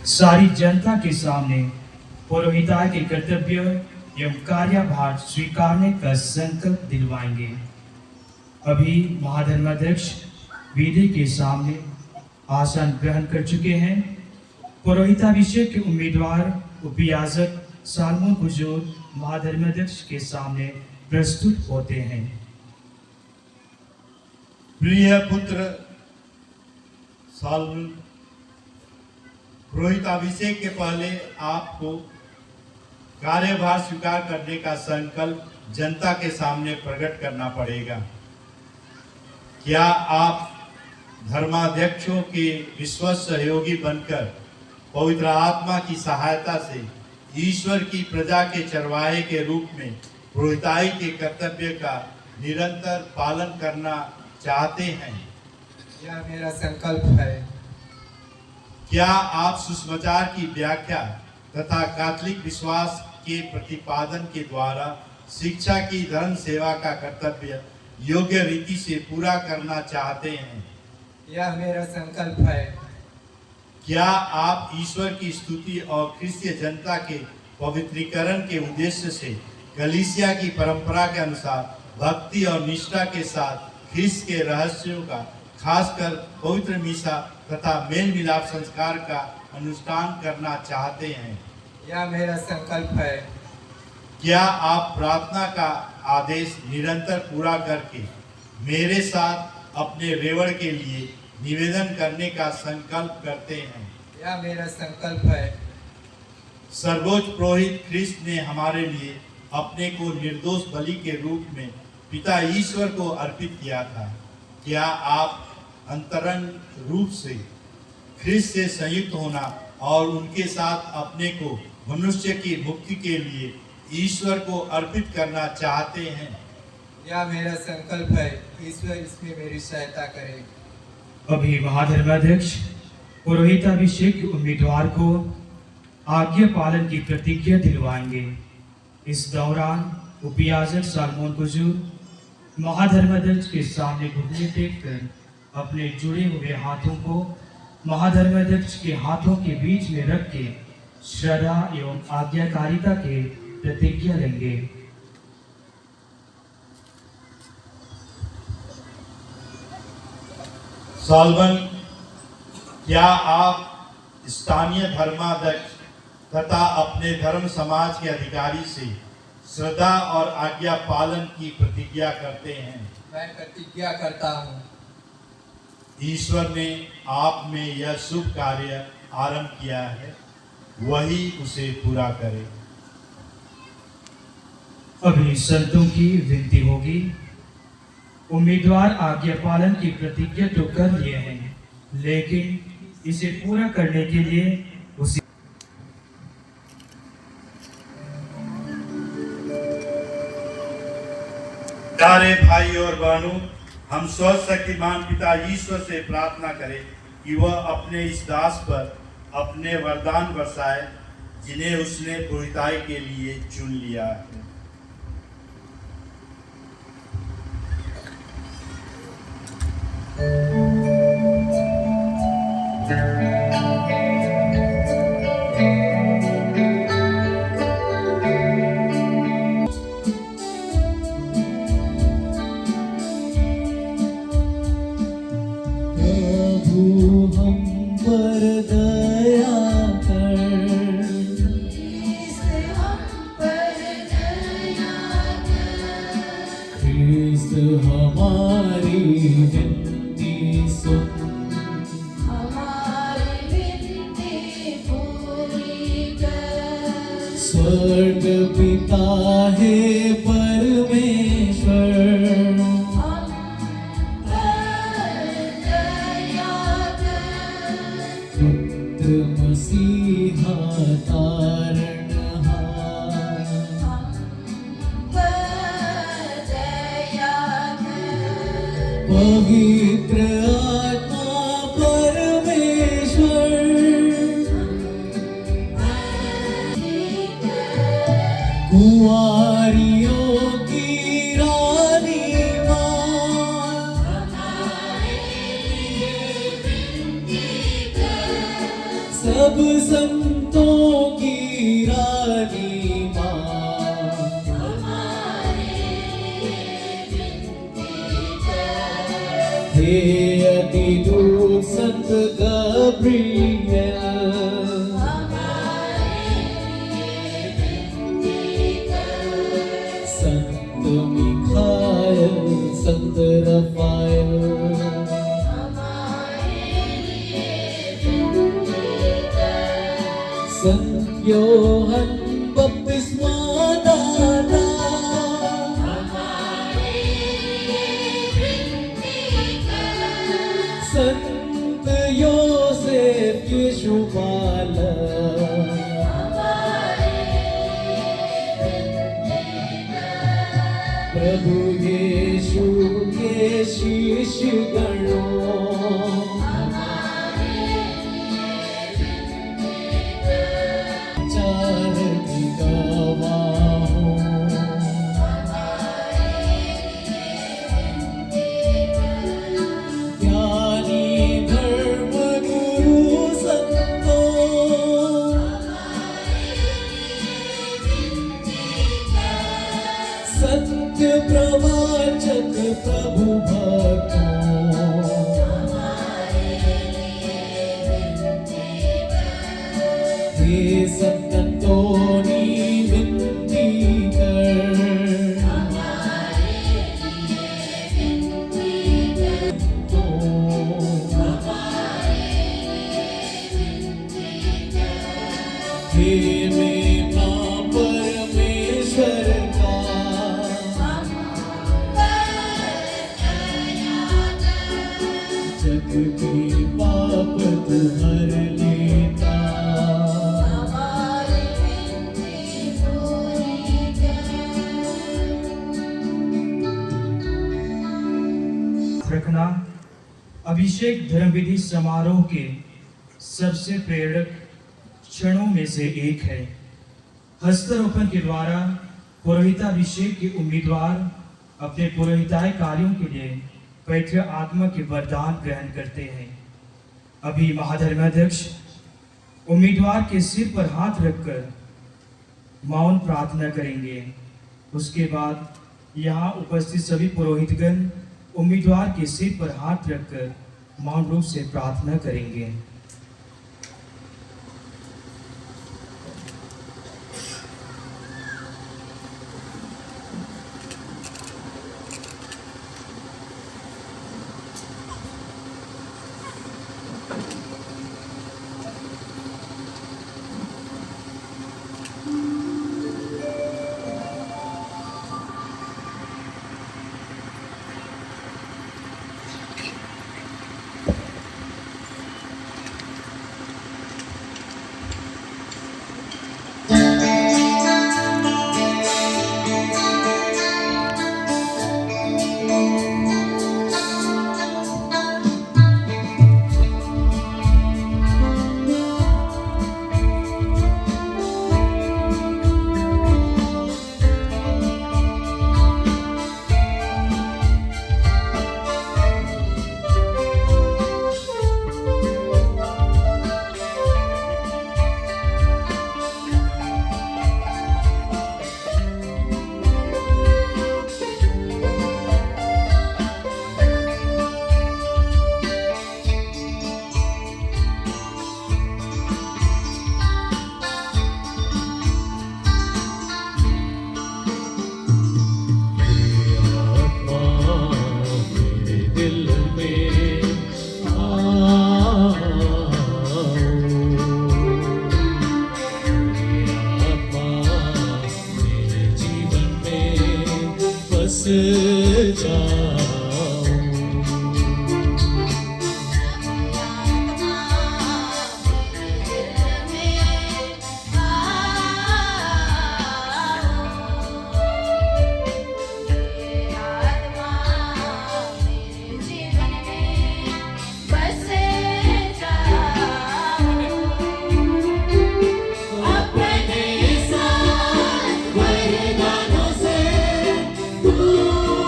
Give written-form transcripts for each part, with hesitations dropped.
सारी जनता के सामने पुरोहिताय के कर्तव्य एवं कार्यभार स्वीकारने का संकल्प दिलवाएंगे। अभी महाधर्माध्यक्ष वेदी के सामने आसन ग्रहण कर चुके हैं। पुरोहिताभिषेक के उम्मीदवार उपयाजक सालमोन कुजूर महाधर्माध्यक्ष के सामने प्रस्तुत होते हैं। प्रिय पुत्र सालमोन, पुरोहिताभिषेक के पहले आपको कार्यभार स्वीकार करने का संकल्प जनता के सामने प्रकट करना पड़ेगा। क्या आप धर्माध्यक्षों के विश्वस्त सहयोगी बनकर पवित्र आत्मा की सहायता से ईश्वर की प्रजा के चरवाहे के रूप में पुरोहिताई के कर्तव्य का निरंतर पालन करना चाहते हैं? यह मेरा संकल्प है। क्या आप सुसमाचार की व्याख्या तथा कैथोलिक विश्वास के प्रतिपादन के द्वारा शिक्षा की धर्म सेवा का कर्तव्य योग्य रीति से पूरा करना चाहते हैं? यह मेरा संकल्प है। क्या आप ईश्वर की स्तुति और ख्रिस्तीय जनता के पवित्रीकरण के उद्देश्य से कलीसिया की परंपरा के अनुसार भक्ति और निष्ठा के साथ ख्रिस्त के रहस्यों का, खासकर पवित्र मिसा तथा मेल मिलाप संस्कार का अनुष्ठान करना चाहते हैं? यह मेरा संकल्प है। क्या आप प्रार्थना का आदेश निरंतर पूरा करके मेरे साथ अपने रेवड़ के लिए निवेदन करने का संकल्प करते हैं? यह मेरा संकल्प है। सर्वोच्च पुरोहित ख्रिस्त ने हमारे लिए अपने को निर्दोष बलि के रूप में पिता ईश्वर को अर्पित किया था। क्या आप अंतरंग रूप से ख्रिस्त से संयुक्त होना और उनके साथ अपने को मनुष्य की मुक्ति के लिए ईश्वर को अर्पित करना चाहते हैं? यह मेरा संकल्प है। ईश्वर इसमें मेरी सहायता करे। अभी महाधर्माध्यक्ष पुरोहिताभिषेक के उम्मीदवार को आज्ञा पालन की प्रतिज्ञा दिलवाएंगे। इस दौरान उपयाजक सालमोन कुजूर महाधर्माध्यक्ष के सामने घुटने टेककर अपने जुड़े हुए हाथों को महाधर्माध्यक्ष के हाथों के बीच में रख के श्रद्धा एवं आज्ञाकारिता के प्रतिज्ञा लेंगे। सालमन, क्या आप स्थानीय धर्माध्यक्ष तथा अपने धर्म समाज के अधिकारी से श्रद्धा और आज्ञा पालन की प्रतिज्ञा करते हैं? मैं प्रतिज्ञा करता हूँ। ईश्वर ने आप में यह शुभ कार्य आरंभ किया है, वही उसे पूरा करे। अभी संतों की विनती होगी। उम्मीदवार आज्ञा पालन की प्रतिज्ञा तो कर लिए हैं, लेकिन इसे पूरा करने के लिए उसे प्यारे भाई और बहनों, हम सर्वशक्तिमान पिता ईश्वर से प्रार्थना करें कि वह अपने इस दास पर अपने वरदान बरसाए जिन्हें उसने पुरोहिताई के लिए चुन लिया है। हमारी विनती सुन, स्वर्ग पिता है परमेश्वर, पुत्र मसीहा तारणहार, पवित्र आत्मा परमेश्वर, कुंवारियों की रानी मां, सब संतों की रानी माँ हे अति दूत संत गब्रियल संत मिखायल संत रफायल संत योहन बपतिस्मा दाता संत योसेफ यीशु बालक प्रभु यीशु के शिष्य गणों चार की गवाहों ज्ञानी धर्म गुरु संतों सत्य प्रवाचक प्रभु भक्तों हे संतोनी विनती कर हे मेरा परमेश्वर का जग की पाप तू हर लेता रखना अभिषेक धर्मविधि समारोह के सबसे प्रेरक क्षणों में से एक है। हस्तारोपण के द्वारा पुरोहिताभिषेक के उम्मीदवार अपने पुरोहिताय कार्यों के लिए पवित्र आत्मा के वरदान ग्रहण करते हैं। अभी महाधर्माध्यक्ष उम्मीदवार के सिर पर हाथ रखकर मौन प्रार्थना करेंगे। उसके बाद यहाँ उपस्थित सभी पुरोहितगण उम्मीदवार के सिर पर हाथ रखकर मौन रूप से प्रार्थना करेंगे।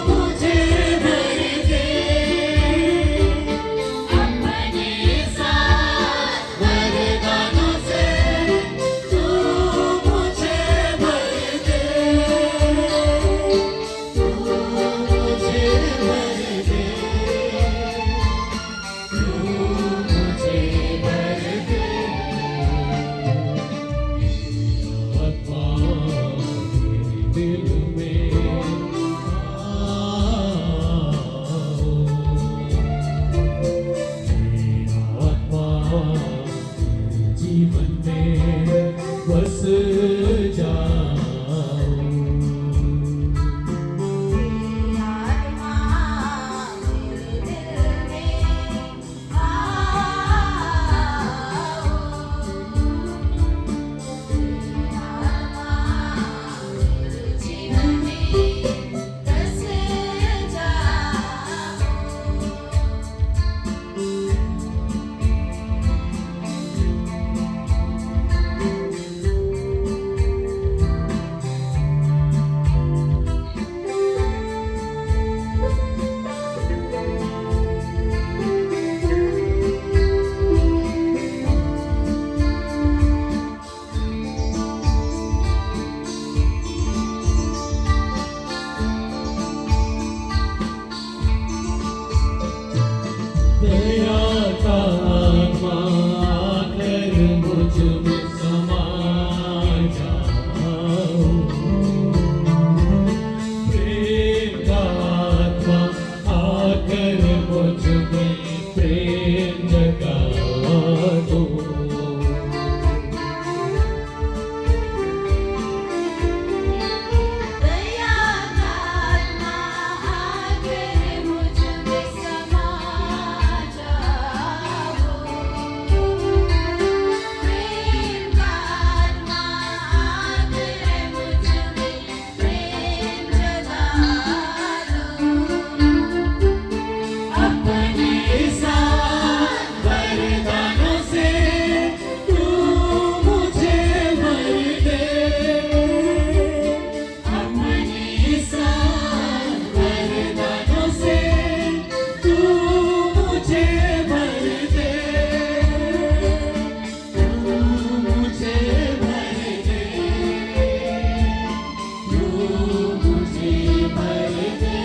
मुझे जीवन में बस जाओ। आत्मा मेरे दिल में आओ, आत्मा मेरे जीवन में बस जाओ। दया का आत्मा आकर मुझ में समा जाओ। प्रेम का आत्मा आकर मुझ में प्रेम जगा दो। दया का आत्मा आकर मुझ में समा जाओ। प्रेम का आत्मा आकर मुझ में प्रेम जगा दो। अपने साथ वरदानों से तू मुझे भर दे। अपने साथ वरदानों से तू मुझे भर दे। तू मुझे भर दे। तू मुझे भर दे।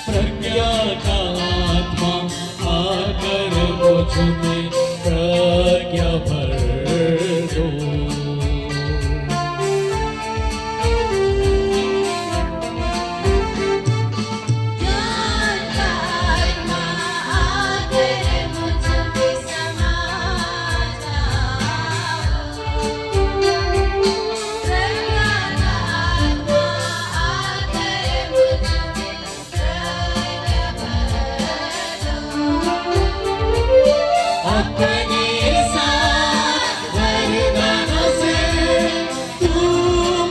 प्रज्ञा का आत्मा आकर मुझ में प्रज्ञा भर दो। ज्ञान का आत्मा आकर मुझ में समा जाओ। प्रज्ञा का आत्मा आकर मुझ में प्रज्ञा भर दो। अपने साथ वरदानों से तू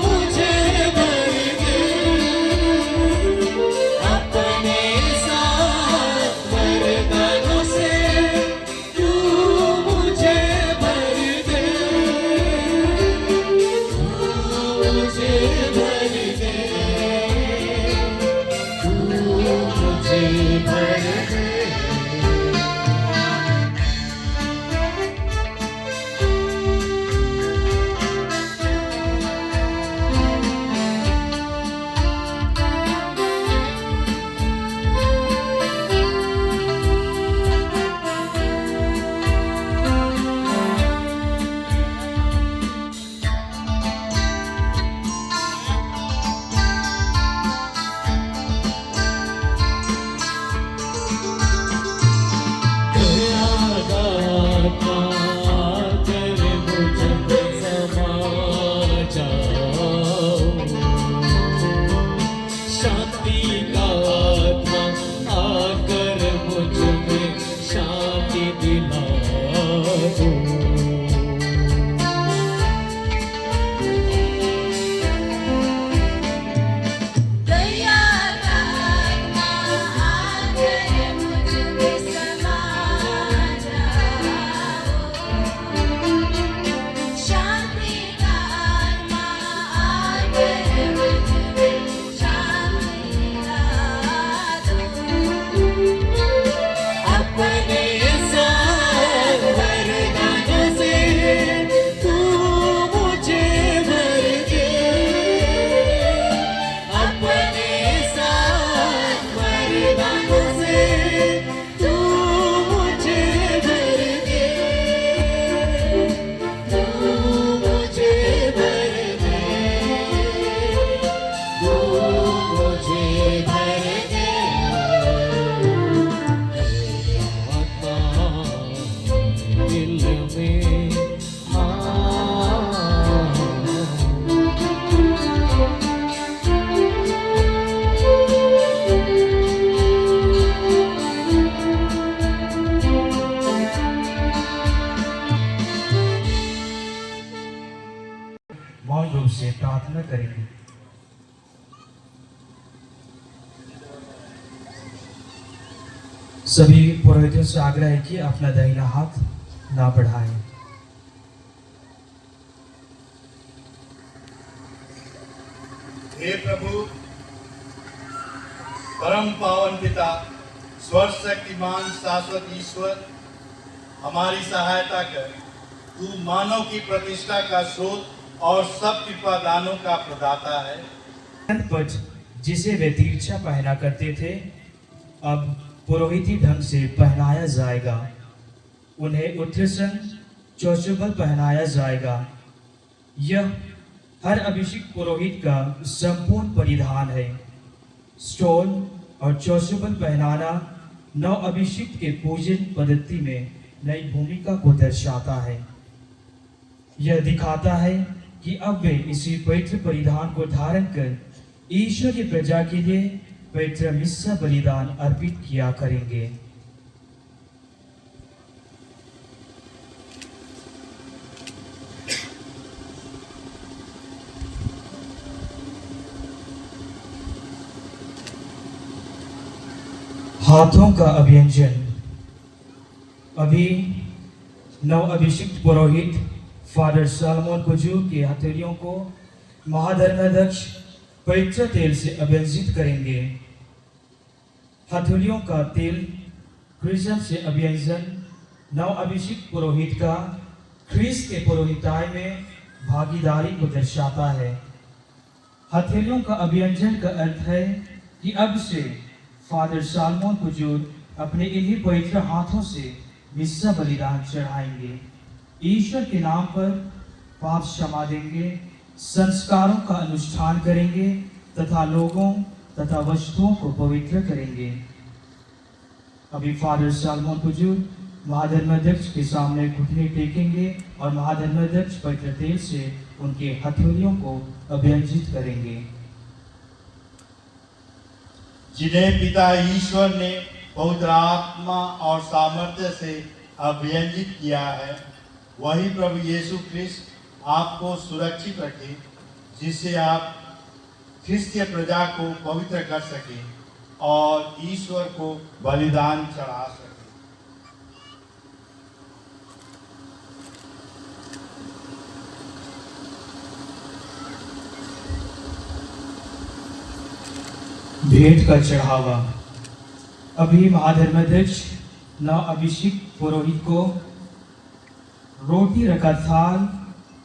मुझे भर दे। अपने साथ वरदानों से तू मुझे भर दे। तू मुझे भर दे। तू मुझे भर दे। सभी पुरोहितों से आग्रह है कि अपना दाहिना हाथ ना बढ़ाएं। हे प्रभु, परम पावन पिता, स्वर्ग शक्तिमान शाश्वत ईश्वर, हमारी सहायता कर। तू मानव की प्रतिष्ठा का स्रोत और सब कृपा दानों का प्रदाता है। पट जिसे वे तिरछा पहना करते थे अब पुरोहिती ढंग से पहनाया जाएगा। उन्हें उत्तरसन चौचुबल पहनाया जाएगा। यह हर अभिषिक्त पुरोहित का संपूर्ण परिधान है। स्टोल और चौचुबल पहनाना नव अभिषिक्त के पूजन पद्धति में नई भूमिका को दर्शाता है। यह दिखाता है कि अब वे इसी पवित्र परिधान को धारण कर ईश्वर की प्रजा के लिए पवित्र मिस्सा बलिदान अर्पित किया करेंगे। हाथों का अभियंजन। अभी नव अभिषिक्त पुरोहित फादर सॉलोमन कुजूर के हथेलियों को महाधर्माध्यक्ष पवित्र तेल से अभियंजित करेंगे। हथेलियों का तेल क्रिस्टन से अभियंजन नव अभिषिक्त पुरोहित का ख्रीस्त के पुरोहिताय में भागीदारी को दर्शाता है। हथेलियों का अभियंजन का अर्थ है कि अब से फादर सॉलोमन कुजूर अपने इन्हीं पवित्र हाथों से मिस्सा बलिदान चढ़ाएंगे। ईश्वर के नाम पर पाप क्षमा देंगे, संस्कारों का अनुष्ठान करेंगे तथा लोगों तथा वस्तुओं को पवित्र करेंगे। अभी फादर सॉलोमन कुजूर महाधर्माध्यक्ष के सामने घुटने टेकेंगे और महाधर्माध्यक्ष पवित्र तेल से उनके हथेलियों को अभियंजित करेंगे। जिन्हें पिता ईश्वर ने पवित्र आत्मा और सामर्थ्य से अभियंजित किया है, वही प्रभु यीशु ख्रिस्त आपको सुरक्षित रखे, जिससे आप ख्रिस्तीय प्रजा को पवित्र कर सके और ईश्वर को बलिदान चढ़ा सके। भेंट का चढ़ावा। अभी महाधर्माध्यक्ष नव अभिषिक्त पुरोहित को रोटी रखा थाल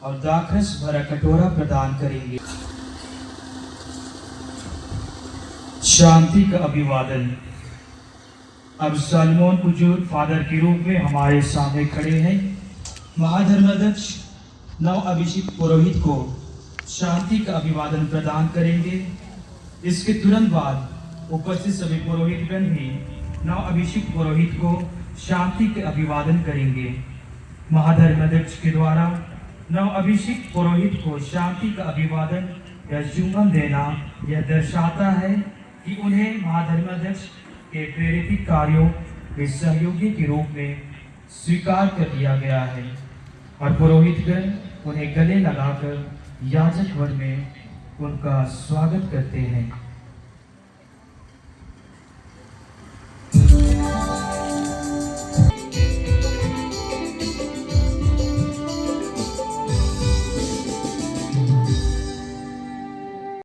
और दाखरस भरा कटोरा प्रदान करेंगे। शांति का अभिवादन। अब सॉलोमन कुजूर फादर के रूप में हमारे सामने खड़े हैं। महाधर्माध्यक्ष नव अभिषिक्त पुरोहित को शांति का अभिवादन प्रदान करेंगे। इसके तुरंत बाद उपस्थित सभी पुरोहितगण भी नव अभिषिक्त पुरोहित को शांति के अभिवादन करेंगे। महाधर्माध्यक्ष के द्वारा नव अभिषिक्त पुरोहित को शांति का अभिवादन या चुंबन देना यह दर्शाता है कि उन्हें महाधर्माध्यक्ष के प्रेरित कार्यों के सहयोगी के रूप में स्वीकार कर लिया गया है और पुरोहितगण उन्हें गले लगाकर याजक वन में उनका स्वागत करते हैं।